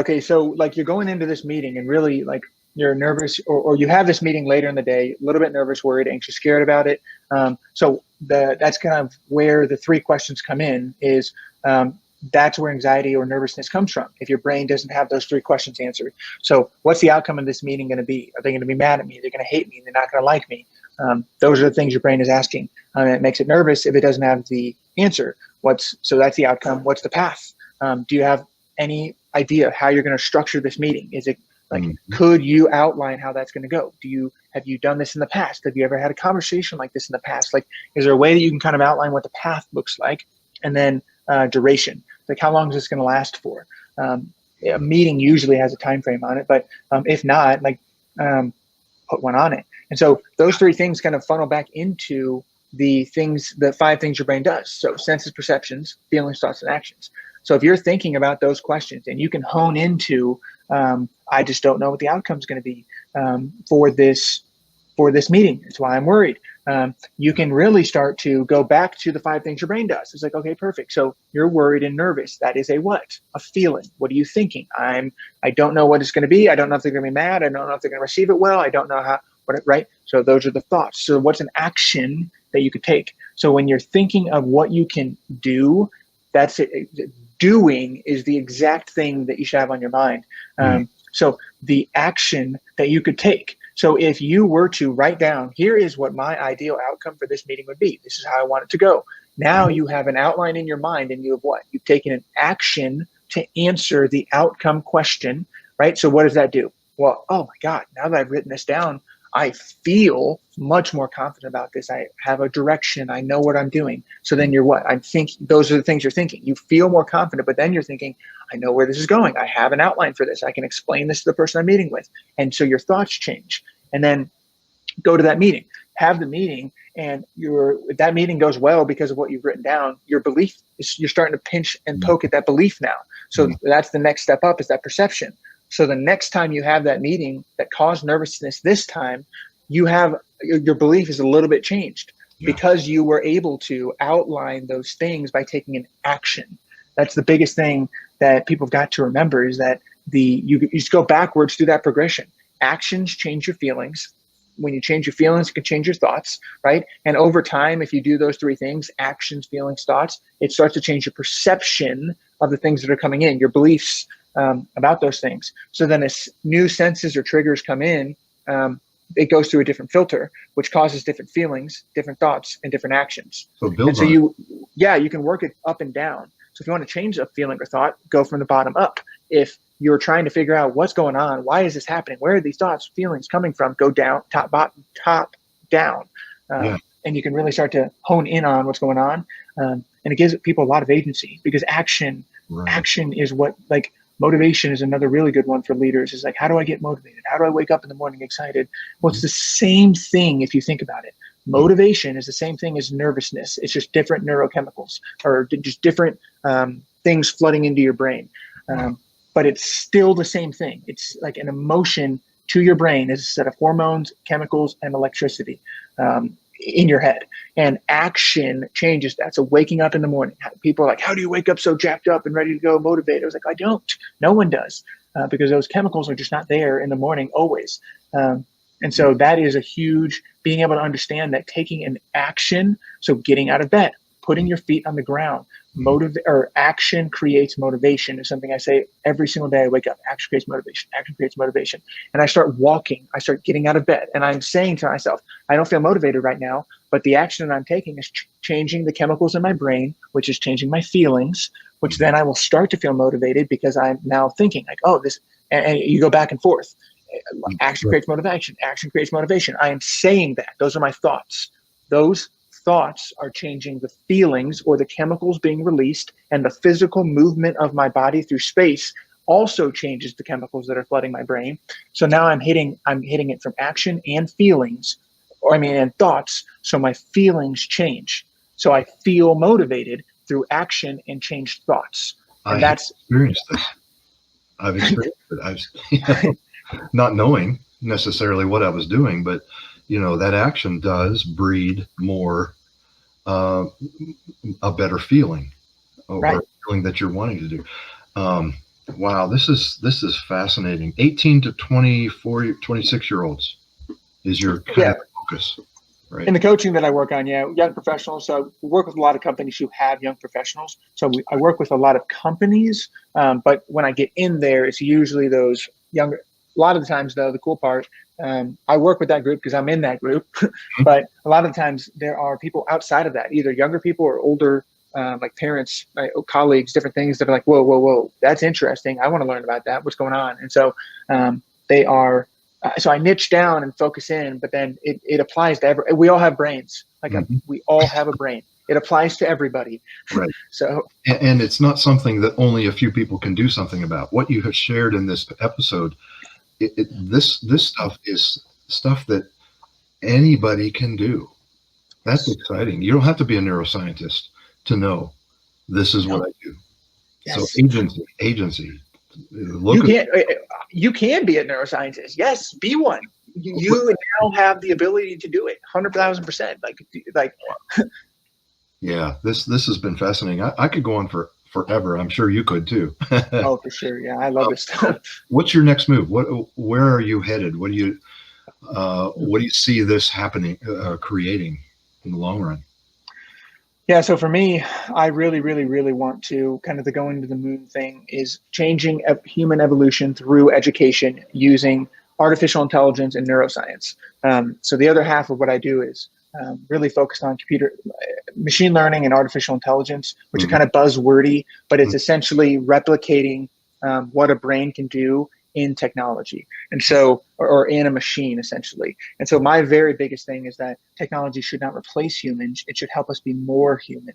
Okay, so like you're going into this meeting and really like you're nervous, or you have this meeting later in the day, a little bit nervous, worried, anxious, scared about it. So that's kind of where the three questions come in is that's where anxiety or nervousness comes from if your brain doesn't have those three questions answered. So what's the outcome of this meeting going to be? Are they going to be mad at me? They're going to hate me? They're not going to like me? Those are the things your brain is asking. And it makes it nervous if it doesn't have the answer. So that's the outcome. What's the path? Do you have any idea how you're going to structure this meeting? Is it like, could you outline how that's going to go? Have you done this in the past? Have you ever had a conversation like this in the past? Like, is there a way that you can kind of outline what the path looks like? And then duration, like how long is this going to last for? A meeting usually has a time frame on it, but if not, like put one on it. And so those three things kind of funnel back into the five things your brain does. So senses, perceptions, feelings, thoughts, and actions. So if you're thinking about those questions and you can hone into, I just don't know what the outcome is going to be for this meeting. That's why I'm worried. You can really start to go back to the five things your brain does. It's like, okay, perfect. So you're worried and nervous. That is a what? A feeling. What are you thinking? I don't know what it's going to be. I don't know if they're going to be mad. I don't know if they're going to receive it well. I don't know right? So those are the thoughts. So what's an action that you could take? So when you're thinking of what you can do, that's it. Doing is the exact thing that you should have on your mind. So the action that you could take. So if you were to write down, here is what my ideal outcome for this meeting would be. This is how I want it to go. Now you have an outline in your mind and you have what? You've taken an action to answer the outcome question, right? So what does that do? Well, oh my God, now that I've written this down, I feel much more confident about this. I have a direction. I know what I'm doing. So then you're what? I'm thinking, those are the things you're thinking. You feel more confident, but then you're thinking, I know where this is going. I have an outline for this. I can explain this to the person I'm meeting with. And so your thoughts change. And then go to that meeting, have the meeting, and that meeting goes well because of what you've written down. Your belief you're starting to pinch and poke at that belief now. So that's the next step up, is that perception. So the next time you have that meeting that caused nervousness, this time your belief is a little bit changed because you were able to outline those things by taking an action. That's the biggest thing that people have got to remember, is that you just go backwards through that progression. Actions change your feelings. When you change your feelings, it can change your thoughts, right? And over time, if you do those three things, actions, feelings, thoughts, it starts to change your perception of the things that are coming in, your beliefs about those things. So then as new senses or triggers come in, it goes through a different filter, which causes different feelings, different thoughts, and different actions. So you can work it up and down. So if you want to change a feeling or thought, go from the bottom up. If you're trying to figure out what's going on, why is this happening, where are these thoughts, feelings coming from, go down, top, bottom, top, down. And you can really start to hone in on what's going on. And it gives people a lot of agency, because action is what, like, motivation is another really good one for leaders. Is like, how do I get motivated? How do I wake up in the morning excited? Well, it's the same thing if you think about it. Motivation is the same thing as nervousness. It's just different neurochemicals, or just different things flooding into your brain. But it's still the same thing. It's like an emotion to your brain is a set of hormones, chemicals, and electricity in your head. And action changes that. So waking up in the morning, people are like, how do you wake up so jacked up and ready to go, motivated? I was like, I don't. No one does, because those chemicals are just not there in the morning always. And so that is a huge, being able to understand that taking an action, so getting out of bed, putting your feet on the ground, action creates motivation is something I say every single day I wake up. Action creates motivation. Action creates motivation. And I start walking. I start getting out of bed. And I'm saying to myself, I don't feel motivated right now, but the action that I'm taking is changing the chemicals in my brain, which is changing my feelings, which then I will start to feel motivated, because I'm now thinking like, oh, this, and you go back and forth. Action creates motivation. Action creates motivation. I am saying that. Those are my thoughts. Those thoughts are changing the feelings, or the chemicals being released, and the physical movement of my body through space also changes the chemicals that are flooding my brain. So now I'm hitting it from action and feelings, and thoughts. So my feelings change. So I feel motivated through action and changed thoughts. And I've experienced it. Not knowing necessarily what I was doing, but that action does breed more a better feeling, or a feeling that you're wanting to do. Wow, this is fascinating. 18 to 24, 26 year olds is your kind Yeah. of focus, right? In the coaching that I work on, yeah, young professionals. So we work with a lot of companies who have young professionals. So I work with a lot of companies, but when I get in there, it's usually those younger. A lot of the times, though, the cool part, I work with that group because I'm in that group. But a lot of the times, there are people outside of that, either younger people or older, like parents, colleagues, different things that are like, whoa, whoa, whoa, that's interesting. I want to learn about that. What's going on? And so they are so I niche down and focus in, but then it applies to we all have brains. We all have a brain. It applies to everybody. Right. So, And it's not something that only a few people can do something about. What you have shared in this episode, this stuff is stuff that anybody can do. That's exciting. You don't have to be a neuroscientist to know this is what I do. So yes, agency. you can't. You can be a neuroscientist. Yes, be one. You now have the ability to do it. 100,000%. Like. Yeah, this has been fascinating. I could go on for forever. I'm sure you could too. Oh, for sure. Yeah, I love this stuff. What's your next move? Where are you headed? What do you see this happening, creating in the long run? Yeah, so for me, I really, really, really want to kind of the going to the moon thing is changing human evolution through education using artificial intelligence and neuroscience. So the other half of what I do is really focused on machine learning and artificial intelligence, which are kind of buzzwordy, but it's essentially replicating what a brain can do in technology. And so, or in a machine essentially. And so my very biggest thing is that technology should not replace humans. It should help us be more human.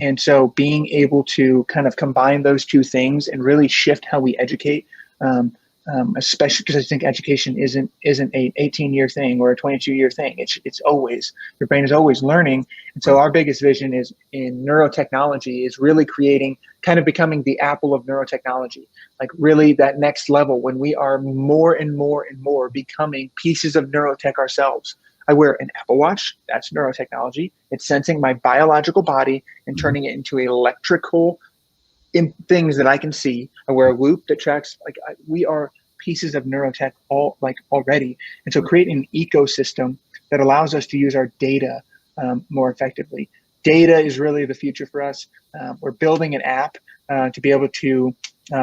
And so being able to kind of combine those two things and really shift how we educate, especially because I think education isn't an 18-year thing or a 22-year thing. It's always, your brain is always learning. And so our biggest vision is in neurotechnology is really creating, kind of becoming the Apple of neurotechnology, like really that next level when we are more and more and more becoming pieces of neurotech ourselves. I wear an Apple Watch. That's neurotechnology. It's sensing my biological body and turning it into electrical in things that I can see. I wear a loop that tracks, we are pieces of neurotech already. And so creating an ecosystem that allows us to use our data more effectively. Data is really the future for us. We're building an app to be able to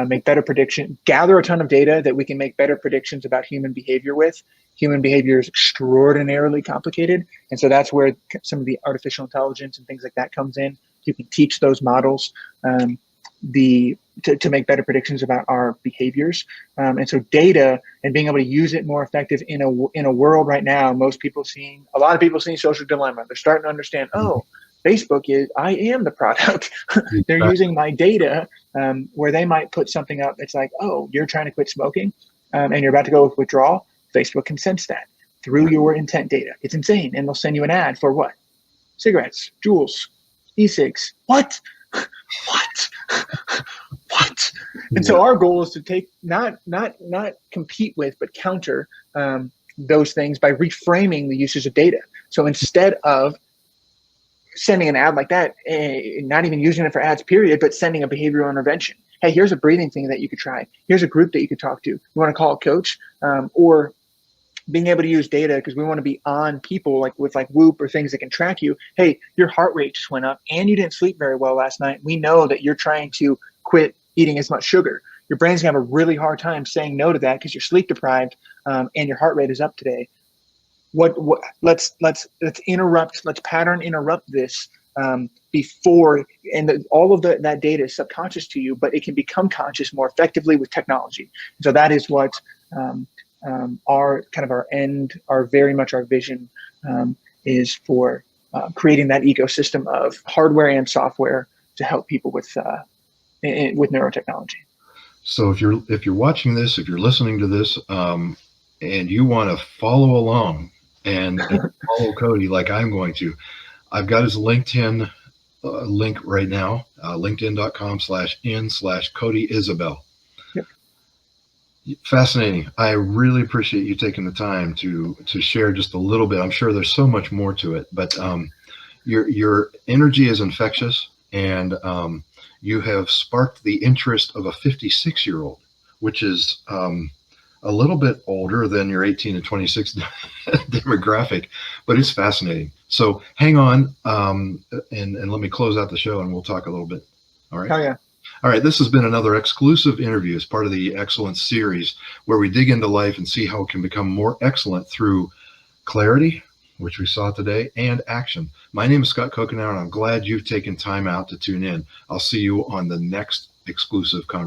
make better prediction, gather a ton of data that we can make better predictions about human behavior with. Human behavior is extraordinarily complicated. And so that's where some of the artificial intelligence and things like that comes in. You can teach those models to make better predictions about our behaviors. And so data and being able to use it more effective in a world right now, a lot of people seeing social dilemma. They're starting to understand, I am the product. They're using my data where they might put something up. It's like, oh, you're trying to quit smoking and you're about to go with withdrawal. Facebook can sense that through your intent data. It's insane. And they'll send you an ad for what? Cigarettes, Juuls, e-cigs. What? And so our goal is to take not compete with, but counter those things by reframing the usage of data. So instead of sending an ad like that, not even using it for ads, period, but sending a behavioral intervention. Hey, here's a breathing thing that you could try. Here's a group that you could talk to. You want to call a coach, or being able to use data because we want to be on people with Whoop or things that can track you. Hey, your heart rate just went up and you didn't sleep very well last night. We know that you're trying to quit eating as much sugar. Your brain's gonna have a really hard time saying no to that because you're sleep deprived and your heart rate is up today. Let's pattern interrupt this before, and all of that data is subconscious to you, but it can become conscious more effectively with technology. So that is what very much our vision is for creating that ecosystem of hardware and software to help people with neurotechnology. So if you're watching this, if you're listening to this, and you want to follow along and follow Cody like I'm going to, I've got his LinkedIn link right now, linkedin.com/in/Cody Isabel. Yep. Fascinating. I really appreciate you taking the time to share just a little bit. I'm sure there's so much more to it, but your energy is infectious, and you have sparked the interest of a 56-year-old, which is a little bit older than your 18 to 26 demographic, but it's fascinating. So hang on, and let me close out the show, and we'll talk a little bit. All right. Oh yeah. All right. This has been another exclusive interview as part of the Excellence series, where we dig into life and see how it can become more excellent through clarity, which we saw today, and action. My name is Scott Kokenauer, and I'm glad you've taken time out to tune in. I'll see you on the next exclusive conversation.